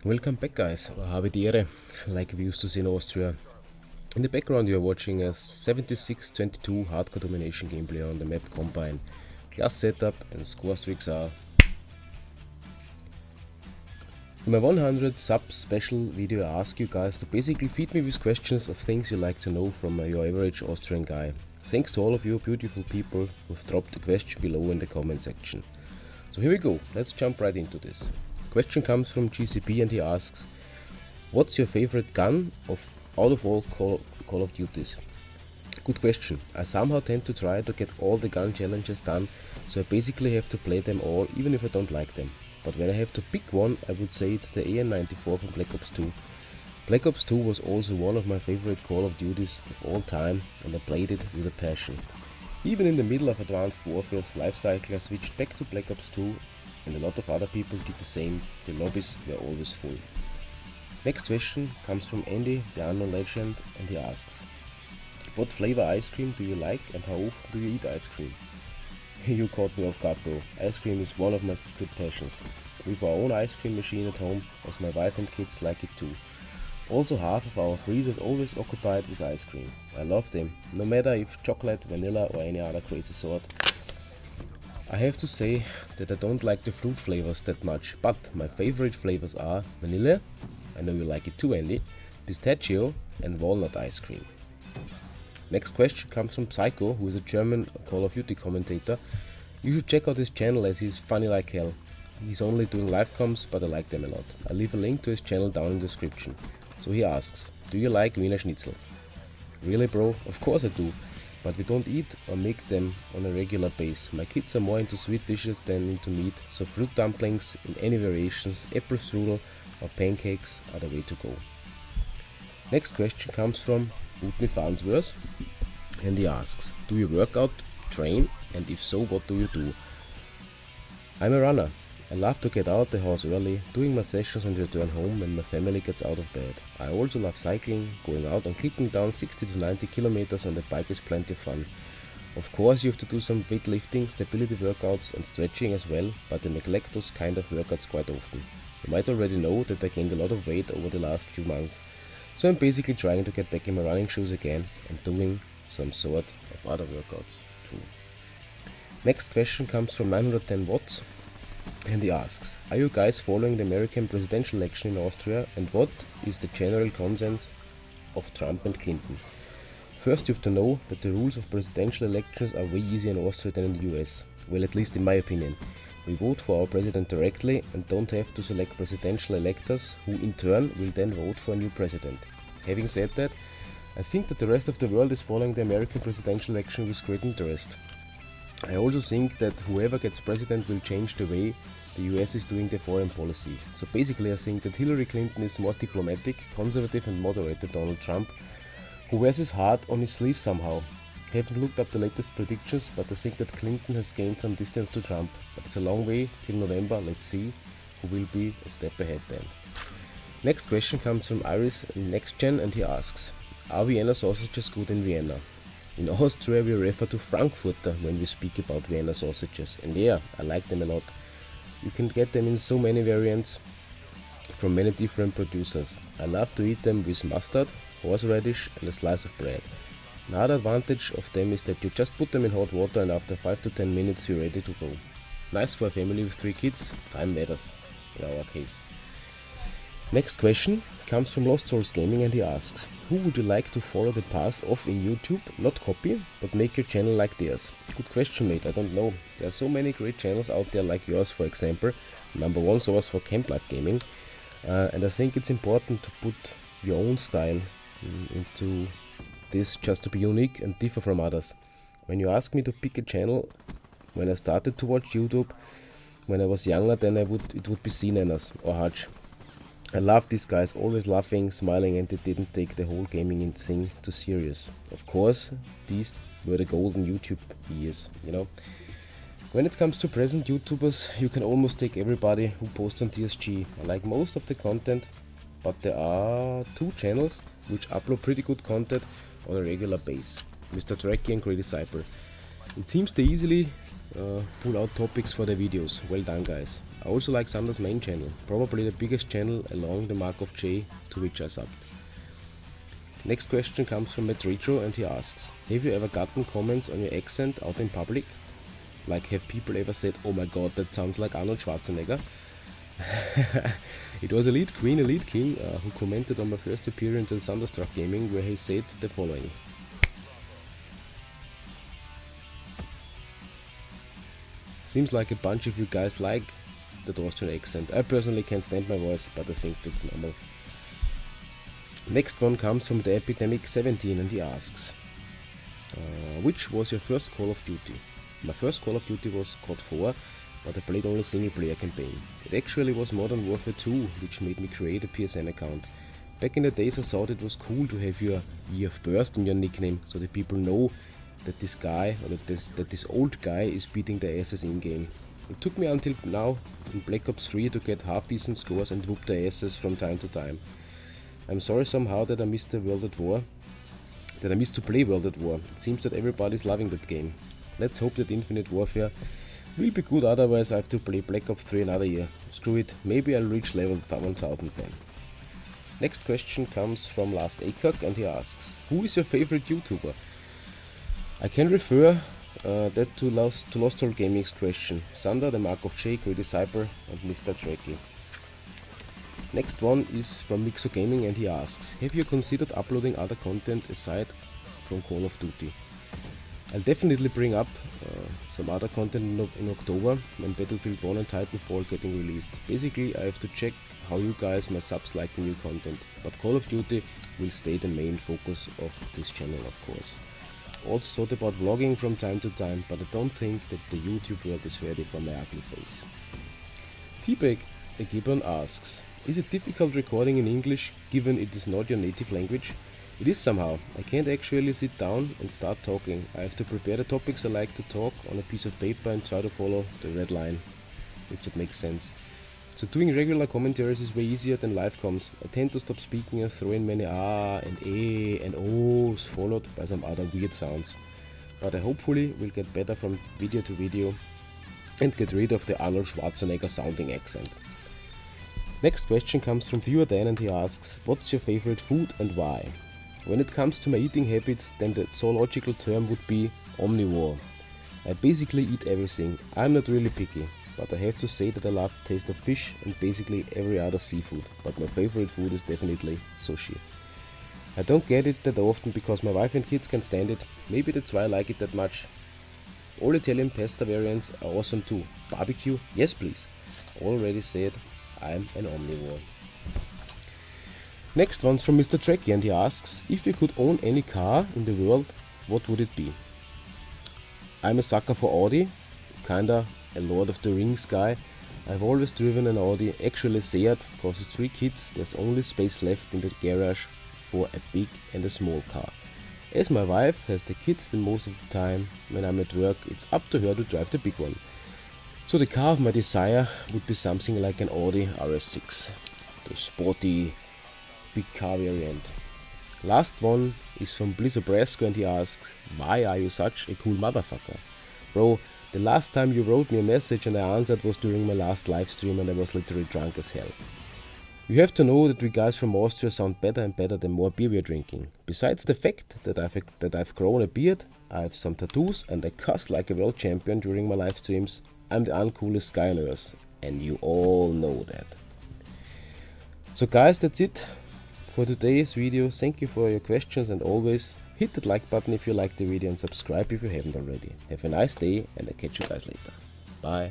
Welcome back, guys, or habe die Ehre, like we used to say in Austria. In the background you are watching a 76-22 hardcore domination gameplay on the map Combine. Class setup and score streaks are... In my 100 sub special video I ask you guys to basically feed me with questions of things you like to know from your average Austrian guy. Thanks to all of you beautiful people who've dropped a question below in the comment section. So here we go, let's jump right into this. Question comes from GCP and he asks, what's your favorite gun out of all Call of Duties? Good question. I somehow tend to try to get all the gun challenges done, so I basically have to play them all even if I don't like them. But when I have to pick one, I would say it's the AN-94 from Black Ops 2. Black Ops 2 was also one of my favorite Call of Duties of all time, and I played it with a passion. Even in the middle of Advanced Warfare's life cycle, I switched back to Black Ops 2, and a lot of other people did the same. The lobbies were always full. Next question comes from Andy, the unknown legend, and he asks, what flavor ice cream do you like and how often do you eat ice cream? You caught me off guard, bro. Ice cream is one of my secret passions. We have our own ice cream machine at home, as my wife and kids like it too. Also, half of our freezer is always occupied with ice cream. I love them, no matter if chocolate, vanilla or any other crazy sort. I have to say that I don't like the fruit flavors that much, but my favorite flavors are vanilla, I know you like it too Andy, pistachio and walnut ice cream. Next question comes from Psycho, who is a German Call of Duty commentator. You should check out his channel as he's funny like hell. He's only doing live comms, but I like them a lot. I'll leave a link to his channel down in the description. So he asks, do you like Wiener Schnitzel? Really bro? Of course I do. But we don't eat or make them on a regular basis. My kids are more into sweet dishes than into meat, so fruit dumplings in any variations, apple strudel or pancakes are the way to go. Next question comes from Utni Farnsworth and he asks, do you work out, train, and if so, what do you do? I'm a runner. I love to get out the house early, doing my sessions and return home when my family gets out of bed. I also love cycling, going out and clicking down 60 to 90 kilometers on the bike is plenty of fun. Of course you have to do some weightlifting, stability workouts and stretching as well, but I neglect those kind of workouts quite often. You might already know that I gained a lot of weight over the last few months, so I'm basically trying to get back in my running shoes again and doing some sort of other workouts too. Next question comes from 910 watts. And he asks, are you guys following the American presidential election in Austria and what is the general consensus of Trump and Clinton? First you have to know that the rules of presidential elections are way easier in Austria than in the US. Well, at least in my opinion. We vote for our president directly and don't have to select presidential electors who in turn will then vote for a new president. Having said that, I think that the rest of the world is following the American presidential election with great interest. I also think that whoever gets president will change the way the US is doing their foreign policy. So basically I think that Hillary Clinton is more diplomatic, conservative and moderate than Donald Trump, who wears his heart on his sleeve somehow. I haven't looked up the latest predictions, but I think that Clinton has gained some distance to Trump. But it's a long way till November, let's see who will be a step ahead then. Next question comes from Iris NextGen and he asks, are Vienna sausages good in Vienna? In Austria we refer to Frankfurter when we speak about Vienna sausages, and yeah, I like them a lot. You can get them in so many variants from many different producers. I love to eat them with mustard, horseradish and a slice of bread. Another advantage of them is that you just put them in hot water and after 5 to 10 minutes you're ready to go. Nice for a family with 3 kids, time matters in our case. Next question comes from Lost Souls Gaming and he asks, who would you like to follow the path of in YouTube, not copy, but make your channel like theirs? Good question mate, I don't know. There are so many great channels out there like yours, for example, number one source for camp life gaming, and I think it's important to put your own style into this just to be unique and differ from others. When you ask me to pick a channel, when I started to watch YouTube, when I was younger, then it would be C-Nanners or Hutch. I love these guys, always laughing, smiling, and they didn't take the whole gaming thing too serious. Of course, these were the golden YouTube years, you know. When it comes to present YouTubers, you can almost take everybody who posts on TSG. I like most of the content, but there are 2 channels which upload pretty good content on a regular basis. Mr. Trekkie and Greedy Cyber. It seems they easily pull out topics for their videos. Well done guys. I also like Sander's main channel, probably the biggest channel along the mark of J, to which I subbed. Next question comes from Matt Retro and he asks, have you ever gotten comments on your accent out in public? Like, have people ever said, oh my god, that sounds like Arnold Schwarzenegger? It was Elite Queen, Elite King who commented on my first appearance in Thunderstruck Gaming, where he said the following. Seems like a bunch of you guys like that Austrian accent. I personally can't stand my voice, but I think that's normal. Next one comes from the Epidemic 17 and he asks, which was your first Call of Duty? My first Call of Duty was COD 4, but I played only single player campaign. It actually was Modern Warfare 2 which made me create a PSN account. Back in the days I thought it was cool to have your year of birth in your nickname, so that people know that this guy, or that this old guy is beating the asses in game. It took me until now in Black Ops 3 to get half decent scores and whoop the asses from time to time. I'm sorry somehow that I missed the World at War. That I missed to play World at War. It seems that everybody's loving that game. Let's hope that Infinite Warfare will be good, otherwise I have to play Black Ops 3 another year. Screw it, maybe I'll reach level 1000 then. Next question comes from Last Akak and he asks, who is your favorite YouTuber? I can refer that to Lost Soul Gaming's question. Sander, the Mark of J, Greedy Cyber and Mr. Trekkie. Next one is from Mixo Gaming and he asks, have you considered uploading other content aside from Call of Duty? I'll definitely bring up some other content in October when Battlefield 1 and Titanfall getting released. Basically I have to check how you guys, my subs, like the new content, but Call of Duty will stay the main focus of this channel, of course. Also thought about vlogging from time to time, but I don't think that the YouTube world is ready for my ugly face. Feedback Gibbon asks, is it difficult recording in English given it is not your native language? It is somehow. I can't actually sit down and start talking. I have to prepare the topics I like to talk on a piece of paper and try to follow the red line, if that makes sense. So doing regular commentaries is way easier than live comms. I tend to stop speaking and throw in many ah and eh and ohs followed by some other weird sounds. But I hopefully will get better from video to video and get rid of the Arnold Schwarzenegger sounding accent. Next question comes from viewer Dan and he asks, what's your favorite food and why? When it comes to my eating habits, then the zoological term would be omnivore. I basically eat everything. I'm not really picky, but I have to say that I love the taste of fish and basically every other seafood, but my favorite food is definitely sushi. I don't get it that often because my wife and kids can stand it. Maybe that's why I like it that much. All Italian pasta variants are awesome too. Barbecue? Yes please. Already said, I'm an omnivore. Next one's from Mr. Trekkie and he asks, if you could own any car in the world, what would it be? I'm a sucker for Audi, kinda a Lord of the Rings guy. I've always driven an Audi, actually Seat, because with 3 kids there's only space left in the garage for a big and a small car. As my wife has the kids then most of the time when I'm at work, it's up to her to drive the big one. So the car of my desire would be something like an Audi RS6, the sporty big car variant. Last one is from Blizzobrasco and he asks, why are you such a cool motherfucker? Bro, the last time you wrote me a message and I answered was during my last live stream and I was literally drunk as hell. You have to know that we guys from Austria sound better and better the more beer we're drinking. Besides the fact that I've grown a beard, I have some tattoos and I cuss like a world champion during my live streams, I'm the uncoolest guy on earth, and you all know that. So guys, that's it for today's video. Thank you for your questions and always hit that like button if you liked the video and subscribe if you haven't already. Have a nice day and I'll catch you guys later. Bye.